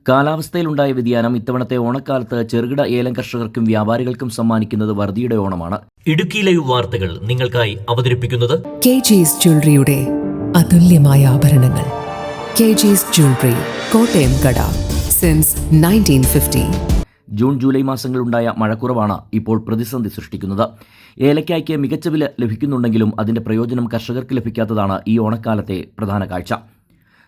കാലാവസ്ഥയിലുണ്ടായ വ്യതിയാനം ഇത്തവണത്തെ ഓണക്കാലത്ത് ചെറുകിട ഏലം കർഷകർക്കും വ്യാപാരികൾക്കും സമ്മാനിക്കുന്നത് വറുതിയുടെ ഓണമാണ്. ഇടുക്കി ലൈവ് വാർത്തകൾ നിങ്ങൾക്കായി അവതരിപ്പിക്കുന്നത് KG's ജ്വല്ലറിയുടെ അതുല്യമായ ആഭരണങ്ങൾ. KG's ജ്വല്ലറി, കോട്ടയം കട, സിൻസ് 1950. ജൂൺ ജൂലൈ മാസങ്ങളിലുണ്ടായ മഴക്കുറവാണ് ഇപ്പോൾ പ്രതിസന്ധി സൃഷ്ടിക്കുന്നത്. ഏലക്കായ്ക്ക് മികച്ച വില ലഭിക്കുന്നുണ്ടെങ്കിലും അതിന്റെ പ്രയോജനം കർഷകർക്ക് ലഭിക്കാത്തതാണ് ഈ ഓണക്കാലത്തെ പ്രധാന കാഴ്ച.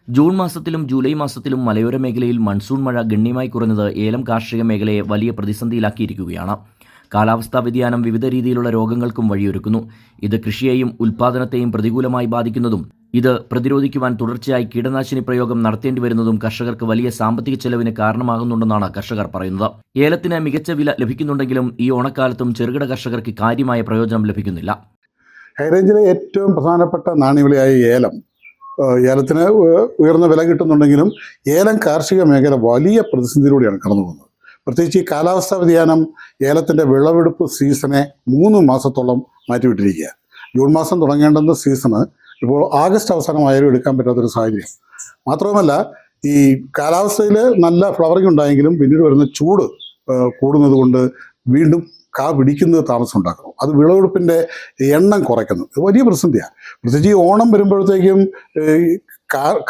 ജൂൺ മാസത്തിലും ജൂലൈ മാസത്തിലും മലയോര മേഖലയിൽ മൺസൂൺ മഴ ഗണ്യമായി കുറഞ്ഞത് ഏലം കാർഷിക മേഖലയെ വലിയ പ്രതിസന്ധിയിലാക്കിയിരിക്കുകയാണ്. കാലാവസ്ഥാ വ്യതിയാനം വിവിധ രീതിയിലുള്ള രോഗങ്ങൾക്കും വഴിയൊരുക്കുന്നു. ഇത് കൃഷിയെയും ഉൽപ്പാദനത്തെയും പ്രതികൂലമായി ബാധിക്കുന്നതും ഇത് പ്രതിരോധിക്കുവാൻ തുടർച്ചയായി കീടനാശിനി പ്രയോഗം നടത്തേണ്ടി വരുന്നതും കർഷകർക്ക് വലിയ സാമ്പത്തിക ചെലവിന് കാരണമാകുന്നുണ്ടെന്നാണ് കർഷകർ പറയുന്നത്. ഏലത്തിന് മികച്ച വില ലഭിക്കുന്നുണ്ടെങ്കിലും ഈ ഓണക്കാലത്തും ചെറുകിട കർഷകർക്ക് കാര്യമായ പ്രയോജനം ലഭിക്കുന്നില്ല. ഹൈറേഞ്ചിലെ ഏറ്റവും പ്രധാനപ്പെട്ട നാണ്യവിളയായ ഏലത്തിന് ഉയർന്ന വില കിട്ടുന്നുണ്ടെങ്കിലും ഏലം കാർഷിക മേഖല വലിയ പ്രതിസന്ധിയിലൂടെയാണ് കടന്നു പോകുന്നത്. പ്രത്യേകിച്ച് ഈ കാലാവസ്ഥാ വ്യതിയാനം ഏലത്തിൻ്റെ വിളവെടുപ്പ് സീസണെ 3 മാസത്തോളം മാറ്റിവിട്ടിരിക്കുക. ജൂൺ മാസം തുടങ്ങേണ്ടുന്ന സീസണ് ഇപ്പോൾ ആഗസ്റ്റ് അവസാനമായാലും എടുക്കാൻ പറ്റാത്തൊരു സാഹചര്യം. മാത്രവുമല്ല, ഈ കാലാവസ്ഥയിൽ നല്ല ഫ്ലവറിങ് ഉണ്ടായെങ്കിലും പിന്നീട് വരുന്ന ചൂട് കൂടുന്നത് കൊണ്ട് വീണ്ടും കാ പിടിക്കുന്നത് താമസം ഉണ്ടാക്കുന്നു. അത് വിളവെടുപ്പിൻ്റെ എണ്ണം കുറയ്ക്കുന്നു. ഇത് വലിയ പ്രതിസന്ധിയാണ്. പ്രത്യേകിച്ച് ഈ ഓണം വരുമ്പോഴത്തേക്കും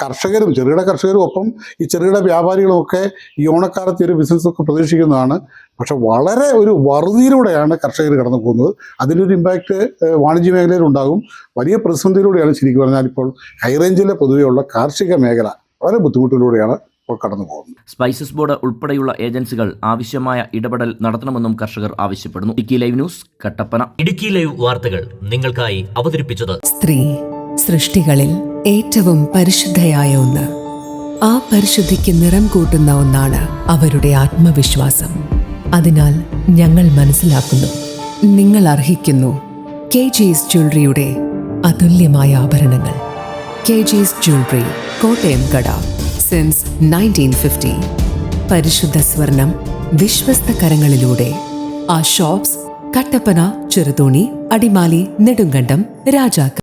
കർഷകരും ചെറുകിട കർഷകരും ഒപ്പം ഈ ചെറുകിട വ്യാപാരികളുമൊക്കെ ഈ ഓണക്കാലത്ത് ഒരു ബിസിനസ്സൊക്കെ പ്രതീക്ഷിക്കുന്നതാണ്. പക്ഷെ വളരെ ഒരു വറുതിയിലൂടെയാണ് കർഷകർ കടന്നു പോകുന്നത്. അതിൻ്റെ ഇമ്പാക്റ്റ് വാണിജ്യ മേഖലയിൽ ഉണ്ടാകും. വലിയ പ്രതിസന്ധിയിലൂടെയാണ് ശരിക്കും പറഞ്ഞാൽ ഇപ്പോൾ ഹൈറേഞ്ചിലെ പൊതുവെയുള്ള കാർഷിക മേഖല വളരെ ബുദ്ധിമുട്ടിലൂടെയാണ് കടന്നു പോകുന്നു. സ്പൈസസ് ബോർഡ് ഉൾപ്പെടെയുള്ള ഏജൻസികൾ ആവശ്യമായ ഇടപെടൽ നടത്തണമെന്നും കർഷകർ ആവശ്യപ്പെടുന്നു. Idukki live news, Kattappana. Idukki live വാർത്തകൾ നിങ്ങൾക്കായി അവതരിപ്പിച്ചത് സ്ത്രീ സൃഷ്ടികളിൽ ഏറ്റവും പരിശുദ്ധയായ ഒന്ന്. ആ പരിശുദ്ധിക്ക് നിറം കൂട്ടുന്ന ഒന്നാണ് അവരുടെ ആത്മവിശ്വാസം. അതിനാൽ ഞങ്ങൾ മനസ്സിലാക്കുന്നു, നിങ്ങൾ അർഹിക്കുന്നു KG's ജ്വല്ലറിയുടെ അതുല്യമായ ആഭരണങ്ങൾ. KG's ജ്വല്ലറി, കോട്ടയം കട, സിൻസ് 1950. പരിശുദ്ധ സ്വർണം വിശ്വസ്ത കരങ്ങളിലൂടെ. ആ ഷോപ്സ് കട്ടപ്പന, ചെറുതോണി, അടിമാലി, നെടുങ്കണ്ടം, രാജാക്ക.